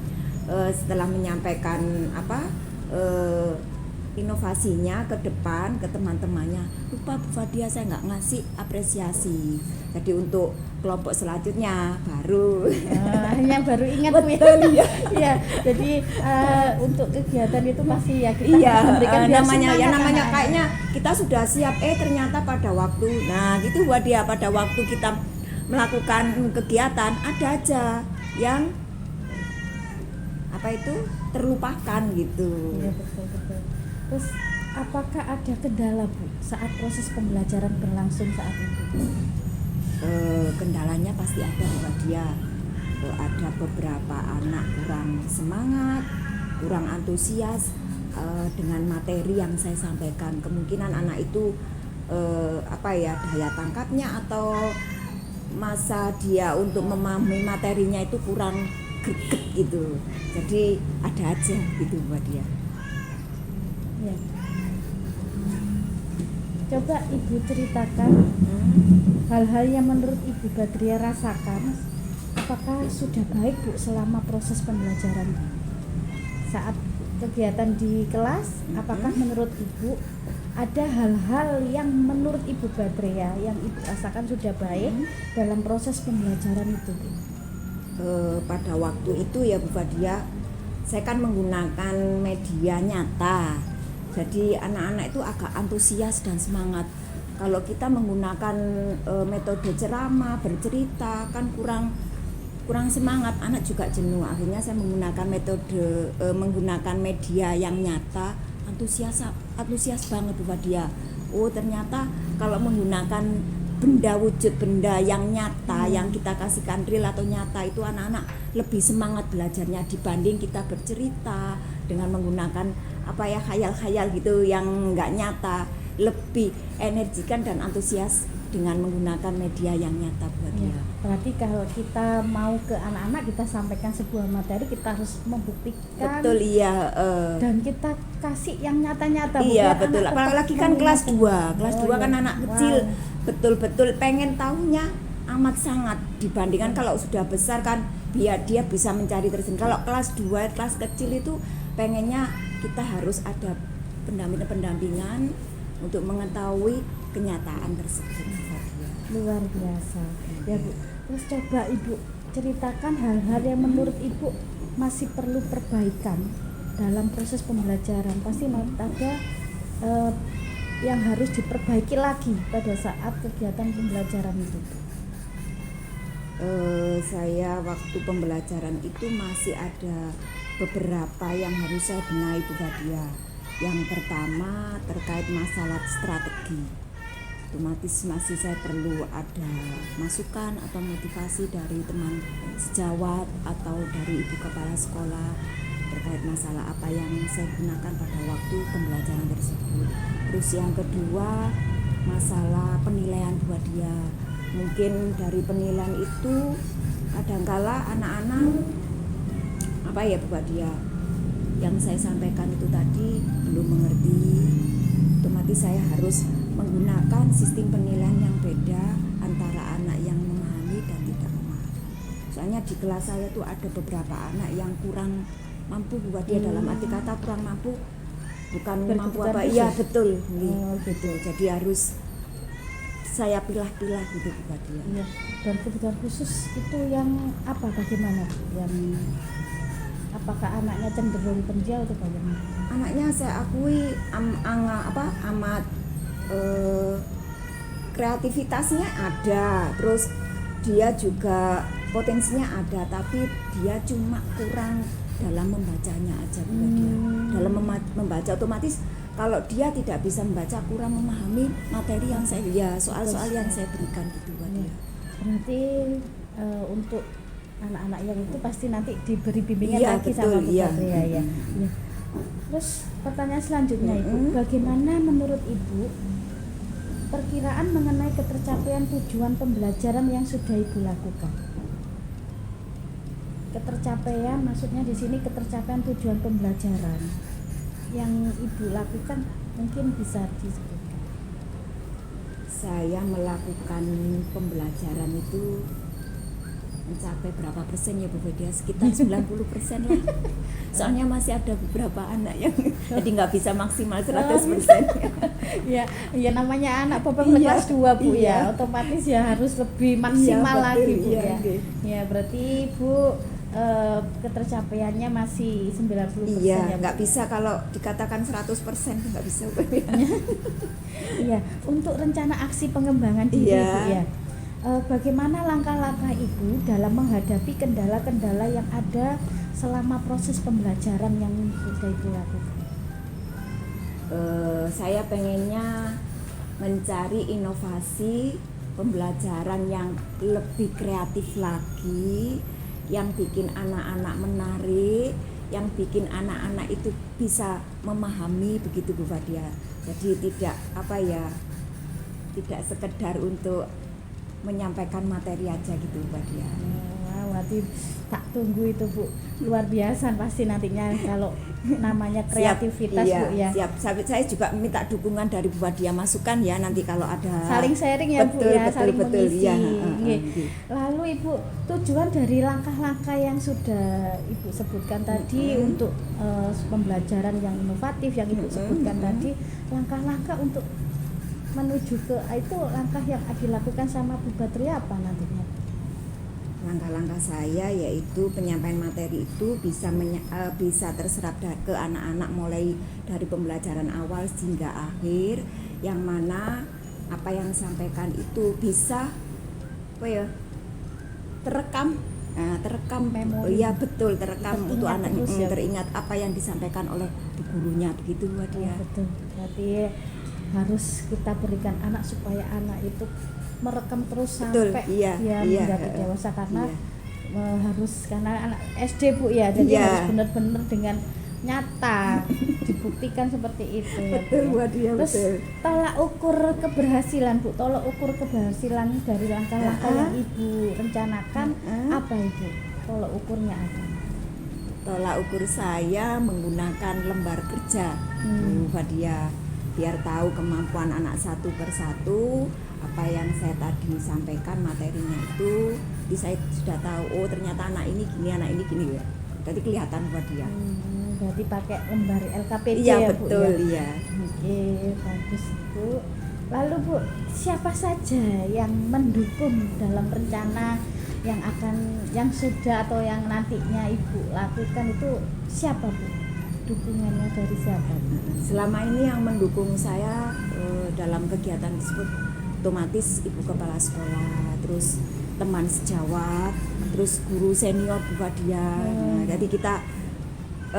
setelah menyampaikan inovasinya ke depan ke teman-temannya, lupa Bu Fadia saya nggak ngasih apresiasi. Jadi untuk kelompok selanjutnya baru Hanya baru ingat Bu ya. betul ya. Iya, jadi untuk kegiatan itu masih ya kita Iya, memberikan biar namanya semangat kayaknya kita sudah siap, ternyata pada waktu, nah gitu buat dia, pada waktu kita melakukan kegiatan ada aja yang terlupakan gitu. Iya, betul. Terus apakah ada kendala Bu saat proses pembelajaran berlangsung saat itu? Kendalanya pasti ada buat dia. Ada beberapa anak kurang semangat, kurang antusias dengan materi yang saya sampaikan. Kemungkinan anak itu daya tangkapnya atau masa dia untuk memahami materinya itu kurang greget gitu. Jadi ada aja gitu buat dia. Ya. Coba Ibu ceritakan hal-hal yang menurut Ibu Badria rasakan. Apakah sudah baik Bu selama proses pembelajaran saat kegiatan di kelas? Apakah menurut Ibu ada hal-hal yang menurut Ibu Badria yang Ibu rasakan sudah baik dalam proses pembelajaran itu Bu? Pada waktu itu ya Bu Fadia, saya kan menggunakan media nyata. Jadi anak-anak itu agak antusias dan semangat. Kalau kita menggunakan metode ceramah, bercerita kan kurang semangat, anak juga jenuh. Akhirnya saya menggunakan metode menggunakan media yang nyata, antusias banget Bu Fadia. Oh ternyata kalau menggunakan wujud benda yang nyata, yang kita kasihkan real atau nyata, itu anak-anak lebih semangat belajarnya dibanding kita bercerita dengan menggunakan khayal-khayal gitu yang nggak nyata. Lebih energikan dan antusias dengan menggunakan media yang nyata buat Ya, dia. berarti kalau kita mau ke anak-anak, kita sampaikan sebuah materi, kita harus membuktikan. Betul, iya. Dan kita kasih yang nyata-nyata. Iya biar betul. anak Apalagi tetap kan kelas meminati. 2. Kelas Oh, 2 kan iya. anak kecil. Wow. Betul-betul pengen tahunya amat sangat dibandingkan kalau sudah besar kan biar dia bisa mencari tersendiri. Kalau kelas 2, kelas kecil itu pengennya kita harus ada pendampingan untuk mengetahui kenyataan tersebut. Luar biasa ya Bu. Terus coba Ibu ceritakan hal-hal yang menurut Ibu masih perlu perbaikan dalam proses pembelajaran. Pasti ada yang harus diperbaiki lagi pada saat kegiatan pembelajaran itu. Saya waktu pembelajaran itu masih ada beberapa yang harus saya benahi Bu Fadia. Yang pertama terkait masalah strategi. Otomatis masih saya perlu ada masukan atau motivasi dari teman sejawat atau dari ibu kepala sekolah terkait masalah apa yang saya gunakan pada waktu pembelajaran tersebut. Terus yang kedua masalah penilaian buat dia. Mungkin dari penilaian itu kadangkala anak-anak buat dia yang saya sampaikan itu tadi belum mengerti. Otomatis saya harus menggunakan sistem penilaian yang beda antara anak yang memahami dan tidak memahami. Soalnya di kelas saya tuh ada beberapa anak yang kurang mampu buat dia, dalam arti kata kurang mampu, bukan mampu Berkebutuhan apa, khusus. iya betul, gitu. Jadi harus saya pilah-pilah gitu buat dia. Iya. Dan kebutuhan khusus itu yang apa, bagaimana? Yang apakah anaknya cenderung pendiam atau bagaimana? Anaknya saya akui amat kreativitasnya ada, terus dia juga potensinya ada, tapi dia cuma kurang dalam membacanya aja buat dia. Dalam membaca otomatis kalau dia tidak bisa membaca, kurang memahami materi yang saya soal-soal yang saya berikan gitu buat dia. Berarti untuk anak-anak yang itu pasti nanti diberi bimbingan Iya, lagi betul, sama Bu iya. Fatria ya. Iya. Terus pertanyaan selanjutnya Ibu, bagaimana menurut Ibu perkiraan mengenai ketercapaian tujuan pembelajaran yang sudah Ibu lakukan? Ketercapaian maksudnya di sini ketercapaian tujuan pembelajaran yang Ibu lakukan, mungkin bisa disebutkan. Saya melakukan pembelajaran itu mencapai berapa persen ya Bu Fadia? Sekitar 90% lah. Soalnya masih ada beberapa anak yang jadi nggak bisa maksimal 100%. Ya namanya anak Bapak Iya, kelas 2 Bu iya. ya, otomatis ya harus lebih maksimal Iya, betul, lagi Bu iya, ya. oke. Ya berarti Bu ketercapaiannya masih 90% Iya, ya Bu. nggak bisa kalau dikatakan 100% nggak bisa Bu. Iya, untuk rencana aksi pengembangan diri Iya. Bu ya. Bagaimana langkah-langkah Ibu dalam menghadapi kendala-kendala yang ada selama proses pembelajaran yang sudah Ibu lakukan? Saya pengennya mencari inovasi pembelajaran yang lebih kreatif lagi, yang bikin anak-anak menarik, yang bikin anak-anak itu bisa memahami begitu Bu Fadia. Jadi tidak tidak sekedar untuk menyampaikan materi aja gitu Bu Fadia. Wah, berarti tak tunggu itu Bu, luar biasa pasti nantinya kalau namanya kreativitas Siap, Bu ya. Siap. Saya juga minta dukungan dari Bu Fadia, masukan ya nanti kalau ada Saling sharing ya Bu ya, saling mengisi. ya. Nggih. Lalu Ibu, tujuan dari langkah-langkah yang sudah Ibu sebutkan tadi untuk pembelajaran yang inovatif yang Ibu sebutkan tadi, langkah-langkah untuk menuju ke itu langkah yang dilakukan sama Bu Fatria apa nantinya? langkah-langkah saya yaitu penyampaian materi itu bisa terserap ke anak-anak mulai dari pembelajaran awal hingga akhir, yang mana apa yang disampaikan itu bisa terekam Memori. iya betul, terekam Teringat untuk anak terus ya. teringat apa yang disampaikan oleh gurunya, begitu Bu Adia. Betul. Berarti harus kita berikan anak supaya anak itu merekam terus Betul, sampai iya, dia iya, menjadi dewasa, karena iya. karena anak SD Bu ya, jadi Iya. harus benar-benar dengan nyata dibuktikan seperti itu ya, Bu, Betul Bu ya. Adia, Terus betul. tolak ukur keberhasilan Bu, tolak ukur keberhasilan dari langkah-langkah yang Ibu rencanakan apa Ibu? Tolak ukurnya apa? Tolak ukur saya menggunakan lembar kerja Bu Fadia, biar tahu kemampuan anak satu persatu. Apa yang saya tadi sampaikan materinya itu saya sudah tahu, oh ternyata anak ini gini ya. Jadi kelihatan Bu Fadia. Berarti pakai lembar LKPD Iya ya betul, Bu ya? iya. Oke, bagus Bu. Lalu Bu, siapa saja yang mendukung dalam rencana yang sudah atau yang nantinya Ibu lakukan itu siapa Bu? Dukungannya dari siapa Bu? Selama ini yang mendukung saya dalam kegiatan tersebut otomatis Ibu Kepala Sekolah, terus teman sejawat, terus guru senior Bu Fadia. Nah, jadi kita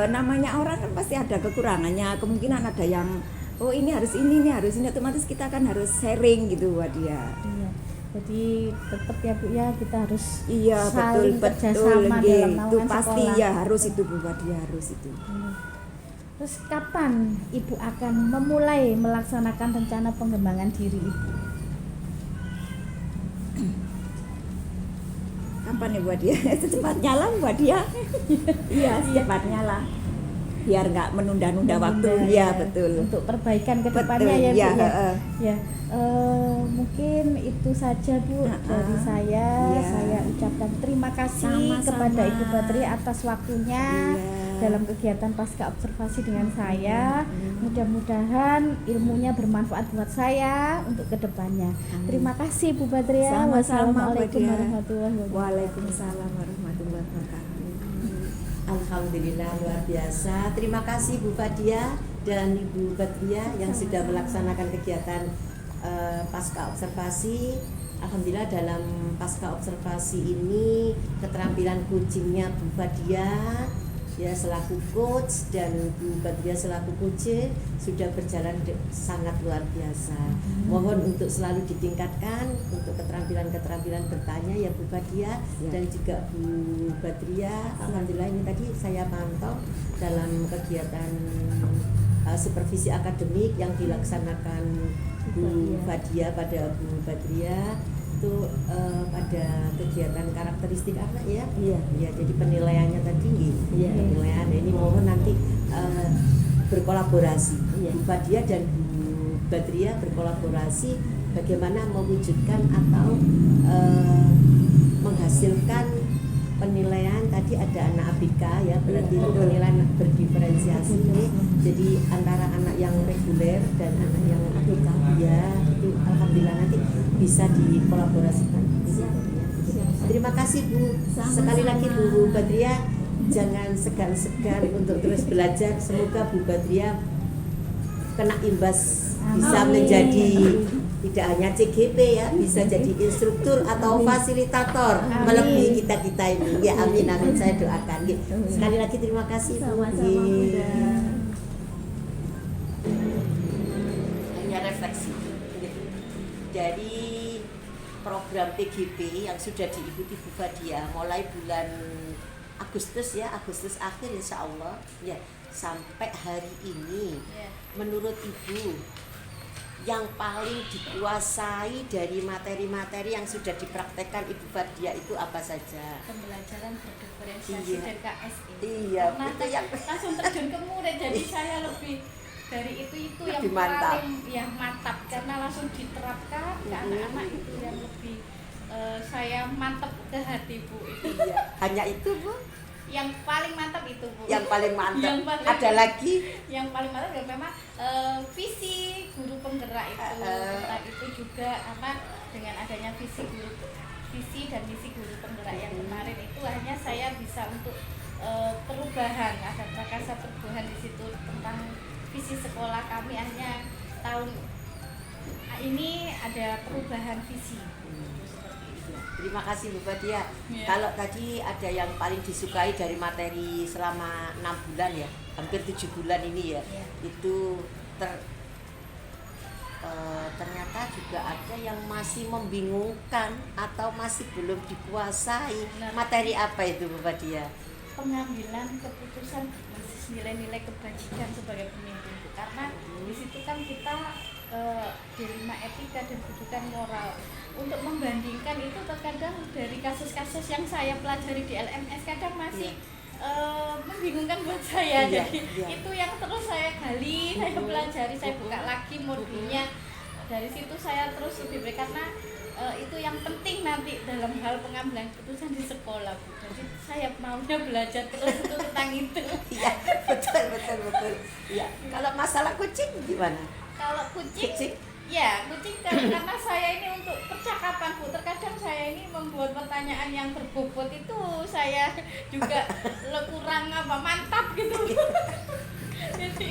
namanya orang kan pasti ada kekurangannya, kemungkinan ada yang oh ini harus ini otomatis kita kan harus sharing gitu Bu Fadia. Iya. Jadi tetap ya Bu ya, kita harus Iya saling betul kerjasama nggih. dalam Itu naungan pasti sekolah. ya harus itu Bu Fadia, harus itu. Terus kapan Ibu akan memulai melaksanakan rencana pengembangan diri Ibu? Kapan ya Bu Fadia? Secepatnya lah Bu Fadia. Iya secepatnya lah, biar nggak menunda-nunda waktu. Iya betul. Untuk perbaikan ke Betul, depannya ya Bu iya, ya. heeh. Ya, mungkin itu saja Bu dari saya. Iya. Saya ucapkan terima kasih Sama-sama. kepada Ibu Badri atas waktunya Iya. dalam kegiatan pasca observasi dengan saya. Mudah-mudahan ilmunya bermanfaat buat saya untuk kedepannya. Terima kasih Bu Badri ya. Sama-sama, Wassalamualaikum Bu Badri. warahmatullahi wabarakatuh. Waalaikumsalam warahmatullahi wabarakatuh. Alhamdulillah luar biasa. Terima kasih Bu Fadia dan Ibu Badria yang sudah melaksanakan kegiatan pasca observasi. Alhamdulillah dalam pasca observasi ini keterampilan coachingnya Bu Fadia ya selaku coach dan Bu Badria selaku coach sudah berjalan sangat luar biasa. Mohon untuk selalu ditingkatkan untuk keterampilan-keterampilan bertanya ya Bu Badria dan juga Bu Badria. Alhamdulillah ini tadi saya pantau dalam kegiatan supervisi akademik yang dilaksanakan Bu Fadia pada Bu Badria itu pada kegiatan karakteristik anak ya. Iya. Ya, jadi penilaiannya tadi Iya. penilaian ini mohon nanti berkolaborasi. Iya. Bu Fadia dan Bu Badria berkolaborasi bagaimana mewujudkan atau menghasilkan penilaian. Tadi ada anak ABK ya, berarti itu penilaian berdiferensiasi ini. Jadi antara anak yang reguler dan anak yang ABK ya itu alhamdulillah nanti bisa dikolaborasikan. Terima kasih Bu. Sekali lagi Bu Badria, jangan segan-segan untuk terus belajar. Semoga Bu Badria kena imbas bisa Amin. menjadi tidak hanya CGP ya, bisa jadi instruktur atau fasilitator melebihi kita ini. Ya amin amin saya doakan. Sekali lagi terima kasih Bu. Hanya refleksi dari program PGP yang sudah diikuti Bu Fadia mulai bulan Agustus ya, Agustus akhir insya Allah ya sampai hari ini. Menurut Ibu yang paling dikuasai dari materi-materi yang sudah dipraktekkan Ibu Fadia itu apa saja? Pembelajaran berdiferensiasi Iya. dari KSI. Iya, Karena itu yang langsung terjun ke murid, jadi saya lebih dari itu yang Lebih mantap. paling yang mantap karena langsung diterapkan ke anak-anak itu yang lebih saya mantap ke hati Bu itu. iya. Hanya itu Bu. Yang paling mantap itu Bu. Yang paling mantap. Yang paling- Ada lagi? Yang paling mantap ya memang visi guru penggerak itu. Tentang itu juga apa dengan adanya visi visi dan misi guru penggerak yang kemarin itu hanya saya bisa untuk perubahan, ada prakasa perubahan di situ tentang visi sekolah kami, hanya tahun ini ada perubahan visi. Seperti itu. Terima kasih Bu Fadia. Iya. Kalau tadi ada yang paling disukai dari materi selama 6 bulan ya, hampir 7 bulan ini ya, Iya. itu ternyata juga ada yang masih membingungkan atau masih belum dikuasai. Benar. Materi apa itu Bu Fadia? Pengambilan keputusan basis nilai-nilai kebajikan sebagai pemimpin, Bu. Karena di situ kan kita dilema etika dan kedudukan moral. Untuk membandingkan itu terkadang dari kasus-kasus yang saya pelajari di LMS kadang masih membingungkan buat saya. Iya, Jadi iya. itu yang terus saya gali, saya pelajari, saya buka lagi modulnya. Dari situ saya terus lebih baik, karena itu yang penting nanti dalam hal pengambilan keputusan di sekolah, Bu. Jadi saya maunya belajar terus itu tentang itu. Iya, betul. Iya. Kalau masalah kucing gimana? Kalau kucing, Kucing? ya kucing karena saya ini untuk percakapan, Bu. Terkadang saya ini membuat pertanyaan yang berbobot itu saya juga kurang mantap gitu. Jadi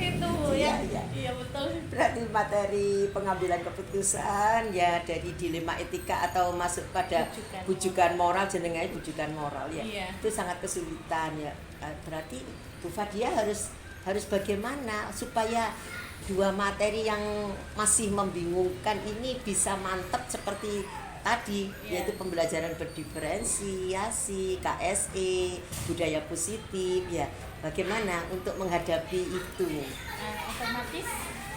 itu Bu, ya. Iya. Iya betul. Berarti materi pengambilan keputusan ya dari dilema etika atau masuk pada bujukan moral, jenengnya bujukan moral ya. Iya. Itu sangat kesulitan ya. Berarti Bu Fadia harus bagaimana supaya dua materi yang masih membingungkan ini bisa mantap seperti tadi, Iya. yaitu pembelajaran berdiferensiasi, KSE, budaya positif ya. Bagaimana untuk menghadapi itu? Otomatis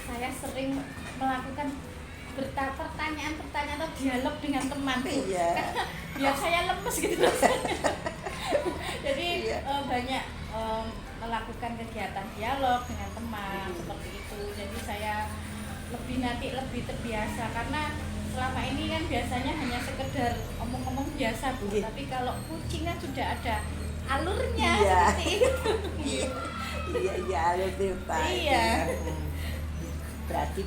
saya sering melakukan pertanyaan-pertanyaan atau dialog dengan teman, Bu. Iya. Karena biar saya lemes gitu rasanya. Jadi Iya. banyak melakukan kegiatan dialog dengan teman seperti itu. Jadi saya lebih terbiasa, karena selama ini kan biasanya hanya sekedar omong-omong biasa, Bu. Iya. Tapi kalau kucing kan sudah ada alurnya Iya. seperti itu. Iya, lebih baik. Iya. Berarti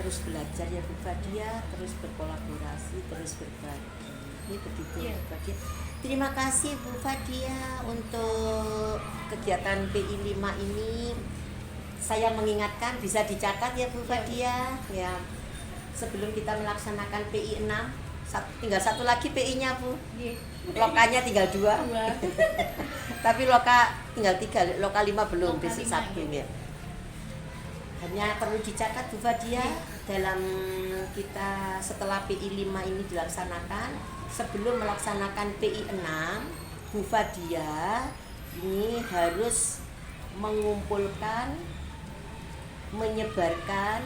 terus belajar ya Bu Fadia, terus berkolaborasi, terus berbagi. Ini begitu Iya. Bu Fadia. Terima kasih Bu Fadia untuk kegiatan PI 5 ini. Saya mengingatkan bisa dicatat ya Bu Fadia ya. Sebelum kita melaksanakan PI 6, tinggal satu lagi PI-nya Bu. Iya. Lokanya tinggal 2. Tapi loka tinggal 3, loka 5 belum Loka besok 5, Sabtu ya. Hanya perlu dicatat Bu Fadia dalam kita setelah PI 5 ini dilaksanakan, sebelum melaksanakan PI 6, Bu Fadia ini harus mengumpulkan, menyebarkan,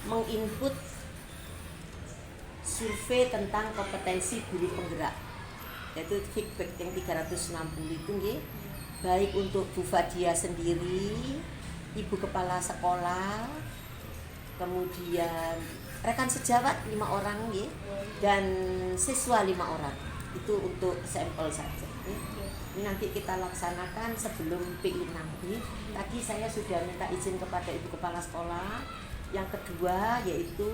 menginput survei tentang kompetensi guru penggerak, yaitu feedback yang 360 itu nggih, baik untuk Bu Fadia sendiri, ibu kepala sekolah, kemudian rekan sejawat 5 orang nggih, dan siswa 5 orang. Itu untuk sampel saja nggih. Ini nanti kita laksanakan sebelum PI 6 nggih. Tadi saya sudah minta izin kepada ibu kepala sekolah. Yang kedua yaitu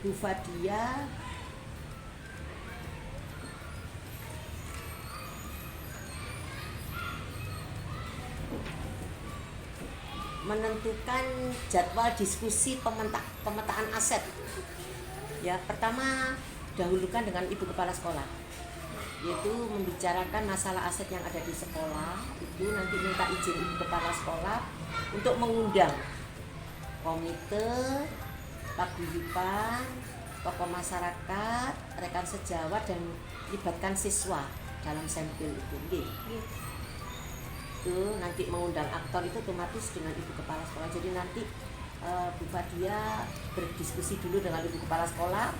Bu Fadia menentukan jadwal diskusi pemetaan aset. Ya, pertama dahulukan dengan ibu kepala sekolah, yaitu membicarakan masalah aset yang ada di sekolah. Itu nanti minta izin ibu kepala sekolah untuk mengundang komite, paguyuban, tokoh masyarakat, rekan sejawat, dan libatkan siswa dalam sampel itu. Itu nanti mengundang aktor itu otomatis dengan ibu kepala sekolah. Jadi nanti Bu Fadia berdiskusi dulu dengan ibu kepala sekolah.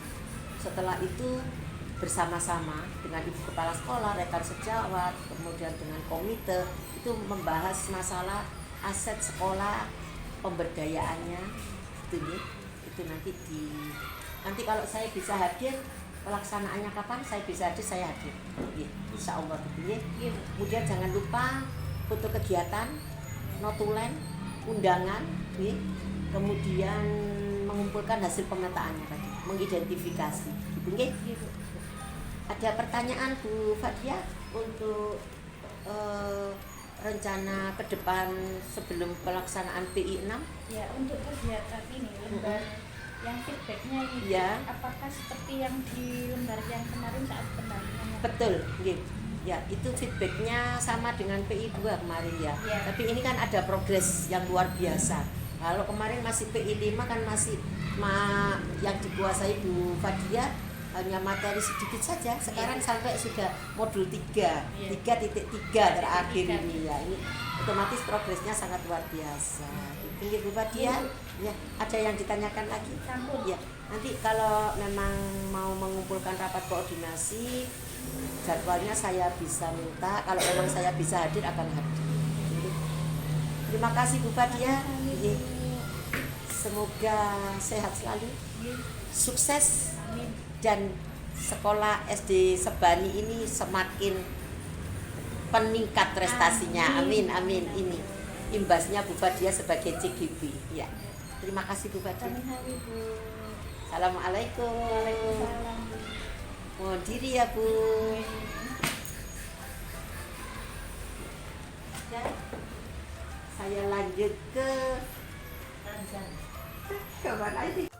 Setelah itu bersama-sama dengan ibu kepala sekolah, rekan sejawat, kemudian dengan komite itu membahas masalah aset sekolah, pemberdayaannya, itu nanti kalau saya bisa hadir, pelaksanaannya kapan saya bisa hadir, saya hadir, insya Allah gitu. Kemudian jangan lupa foto kegiatan, notulen, undangan, kemudian mengumpulkan hasil pemetaannya tadi, mengidentifikasi. Gitu, nggih? Iya, Bu. Ada pertanyaan Bu Fadia untuk rencana ke depan sebelum pelaksanaan PI 6? Ya, untuk kegiatan ini lembar yang feedbacknya ini, Ya. apakah seperti yang di lembar yang kemarin saat pendampingan? Betul, nggih. Ya, itu feedbacknya sama dengan PI 2 kemarin ya. Ya. Tapi ini kan ada progres yang luar biasa. Kalau kemarin masih PI 5 kan masih yang dikuasai Bu Fadia hanya materi sedikit saja. Sekarang sampai sudah modul 3, Ya. 3.3 terakhir 3.3. ini ya. Ini otomatis progresnya sangat luar biasa. Itu Bu Fadia. Ya, ada yang ditanyakan lagi? Sampun. Ya, nanti kalau memang mau mengumpulkan rapat koordinasi, jadwalnya saya bisa minta. Kalau memang saya bisa hadir, akan hadir. Terima kasih Bu Fadia. Iya. Semoga sehat selalu, Iya. sukses, Amin. dan sekolah SD Sebani ini semakin peningkat prestasinya. Amin, amin. Ini imbasnya Bu Fadia sebagai CGB. Ya. Terima kasih Bu Fadia. Sami-sami, Bu. Assalamualaikum. Waalaikumsalam, Bu. Mohon diri ya Bu. Ya. Saya lanjut ke Ranjang. kemana ini?